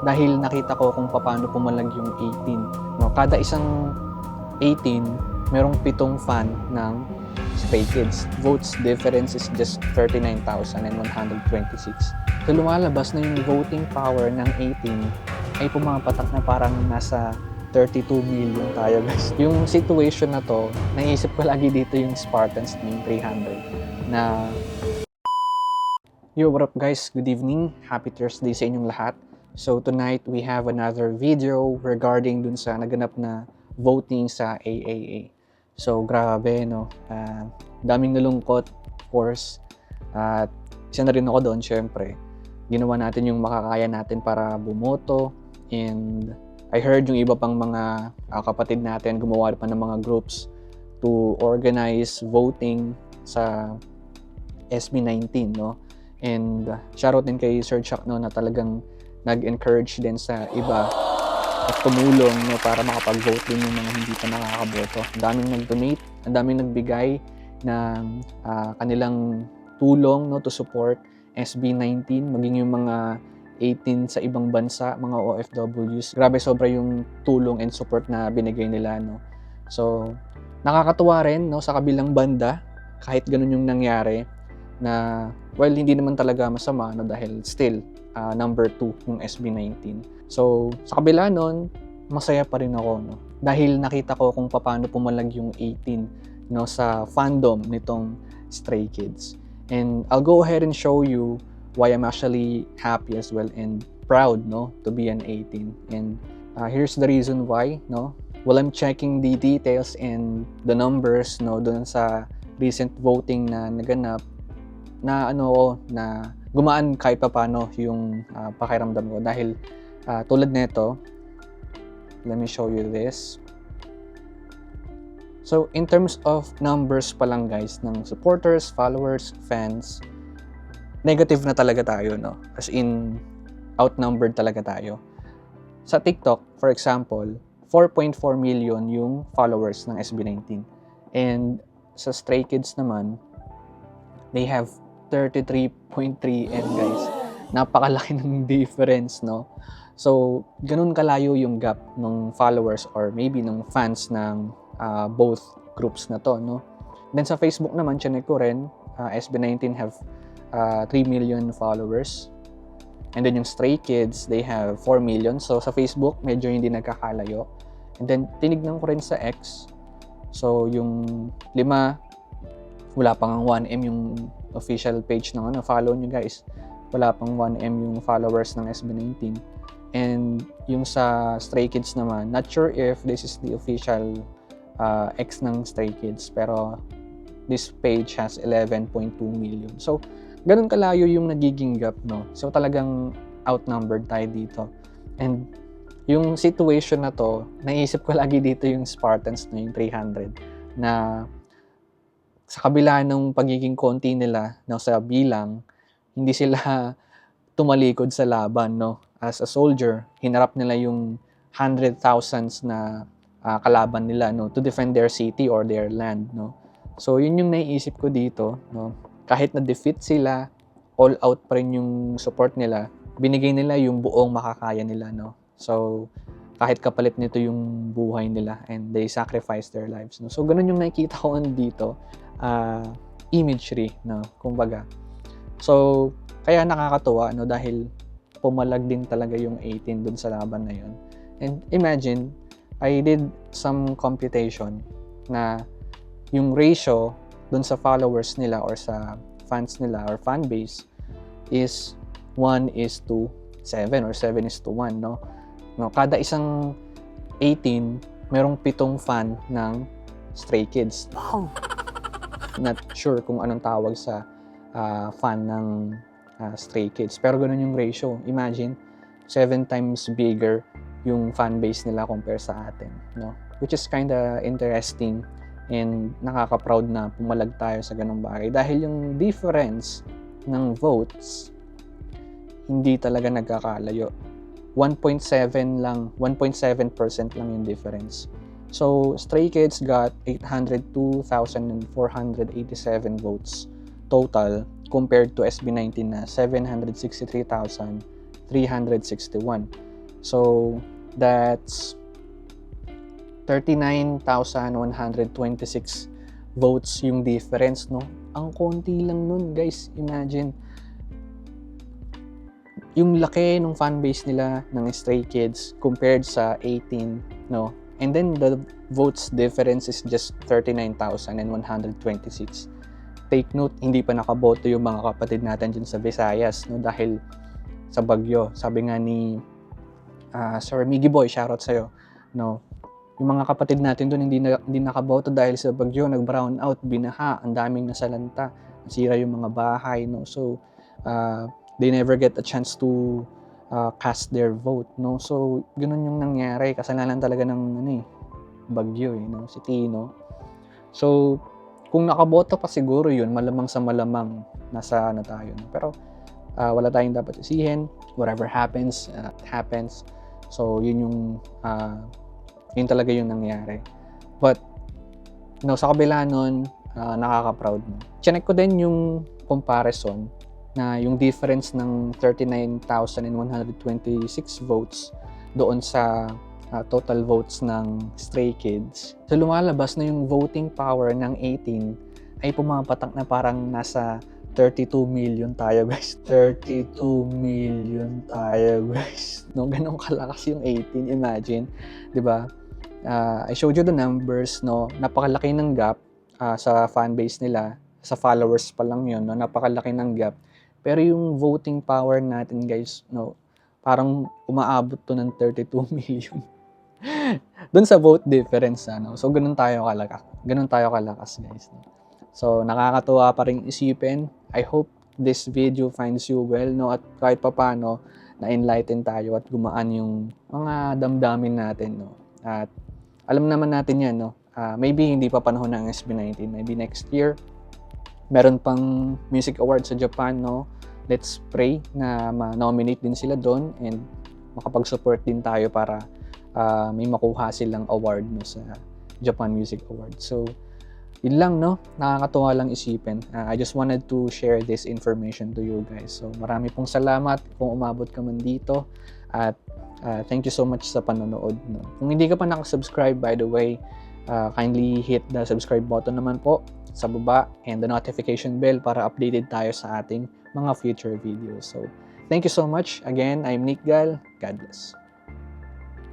dahil nakita ko kung paano pumalag yung 18. No, kada isang 18, merong 7 fan ng Stray Kids. Votes difference is just 39,126. So lumalabas na yung voting power ng 18 ay pumapatak na parang nasa 32 million tayo, guys. Yung situation na to, naisip ko lagi dito yung Spartans na yung 300 na yo, what up guys? Good evening. Happy Thursday sa inyong lahat. So tonight we have another video regarding dun sa naganap na voting sa AAA. So grabe, no? Daming nalungkot, of course. At isa na rin ako doon, syempre. Ginawa natin yung makakaya natin para bumoto. And I heard yung iba pang mga kapatid natin gumawa pa ng mga groups to organize voting sa SB19, no? And shoutout din kay Sir Chuck, no, na talagang nag-encourage din sa iba at tumulong, no, para makapag-vote din yung mga hindi pa nakakaboto. Ang daming nag-donate, ang daming nagbigay ng kanilang tulong, no, to support SB19, maging yung mga 18 sa ibang bansa, mga OFWs. Grabe, sobra yung tulong and support na binigay nila, no. So, nakakatuwa rin, no, sa kabilang banda, kahit ganun yung nangyari, na well, hindi naman talaga masama, no, dahil still number 2 yung SB19. So sa kabila nun, masaya pa rin ako, no, dahil nakita ko kung paano pumalag yung 18, no, sa fandom nitong Stray Kids. And I'll go ahead and show you why I'm actually happy as well and proud, no, to be an 18. And here's the reason why, no. While I'm checking the details and the numbers, no, dun sa recent voting na naganap, na na gumaan kahit paano yung pakiramdam ko dahil tulad nito, let me show you this. So in terms of numbers pa lang, guys, ng supporters, followers, fans, negative na talaga tayo, no, as in outnumbered talaga tayo. Sa TikTok, for example, 4.4 million yung followers ng SB19, and sa Stray Kids naman, they have 33.3, and guys, napakalaki ng difference, no? So, ganun kalayo yung gap ng followers or maybe ng fans ng both groups na to, no? Then sa Facebook naman, chinek ko rin, SB19 have 3 million followers. And then yung Stray Kids, they have 4 million. So sa Facebook, medyo hindi nagkakalayo. And then tinignan ko rin sa X. So yung 5, wala pang 1M yung official page ng follow nyo, guys. Wala pang 1M yung followers ng SB19. And yung sa Stray Kids naman, not sure if this is the official X ng Stray Kids, pero this page has 11.2 million. So ganun kalayo yung nagiging gap, no. So talagang outnumbered tayo dito. And yung situation na to, naisip ko lagi dito yung Spartans na yung 300, na sa kabila ng pagiging konti nila, no, sa bilang, hindi sila tumalikod sa laban, no. As a soldier, hinarap nila yung 100,000s na kalaban nila, no, to defend their city or their land, no. So yun yung naiisip ko dito, no. Kahit na-defeat sila, all out pa rin yung support nila, binigay nila yung buong makakaya nila, no. So kahit kapalit nito yung buhay nila, and they sacrifice their lives, no. So ganun yung nakikita ko dito, imagery, no, kumbaga. So kaya nakakatuwa, no, dahil pumalag din talaga yung 18 dun sa laban na yun. And imagine, I did some computation na yung ratio dun sa followers nila or sa fans nila or fan base is 1:7 or 7:1, no. Kada isang 18, merong 7 fan ng Stray Kids. Wow! Not sure kung anong tawag sa fan ng Stray Kids, pero ganun yung ratio. Imagine, 7 times bigger yung fan base nila compare sa atin, no? Which is kinda interesting and nakaka-proud na pumalag tayo sa ganung bagay dahil yung difference ng votes hindi talaga nagkakalayo. 1.7% lang yung difference. So Stray Kids got 802,487 votes total compared to SB19 na 763,361. So, that's 39,126 votes yung difference, no? Ang konti lang nun, guys. Imagine. Yung laki ng fanbase nila ng Stray Kids compared sa 18, no? And then, the votes difference is just 39,126. Take note, hindi pa nakaboto yung mga kapatid natin dyan sa Visayas, no? Dahil sa bagyo. Sabi nga ni Sir Miggy Boy, shoutout sa'yo, no? Yung mga kapatid natin doon hindi nakaboto dahil sa bagyo, nag-brown out, binaha, ang daming nasalanta, nasira yung mga bahay, no? So, they never get a chance to cast their vote, no? So, ganun yung nangyari. Kasalanan talaga ng bagyo, no? Si Tino. So, kung nakaboto pa siguro yun, malamang sa malamang nasa tayo. No? Pero, wala tayong dapat isihin. Whatever happens, it happens. So, yun talaga yung nangyari. But, sa kabila nun, nakaka-proud. No? Chinek ko din yung comparison na yung difference ng 39,126 votes doon sa total votes ng Stray Kids. So, lumalabas na yung voting power ng 18 ay pumapatak na parang nasa 32 million tayo, guys. 32 million tayo, guys. No, ganun kalakas yung 18, imagine. 'Di ba? I showed you the numbers, no. Napakalaki ng gap sa fanbase nila, sa followers pa lang 'yon, no. Napakalaki ng gap. Pero yung voting power natin, guys, no, parang umaabot to ng 32 million. Doon sa vote difference, ano. So ganun tayo kalakas. Ganun tayo kalakas, guys. No? So nakakatuwa pa ring isipin. I hope this video finds you well, no, at kahit papaano na-enlighten tayo at gumaan yung mga damdamin natin, no. At alam naman natin 'yan, no. Maybe hindi pa panahon ng SB19, maybe next year meron pang music awards sa Japan, no. Let's pray na ma-nominate din sila doon and makapag-support din tayo para may makuha silang award, no, sa Japan Music Awards. So, yun lang, no? Nakakatuwa lang isipin. I just wanted to share this information to you guys. So, marami pong salamat kung umabot ka man dito. At thank you so much sa panonood, no? Kung hindi ka pa nakasubscribe, by the way, kindly hit the subscribe button naman po sa baba and the notification bell para updated tayo sa ating mga future videos. So, thank you so much. Again, I'm Nick Gal. God bless.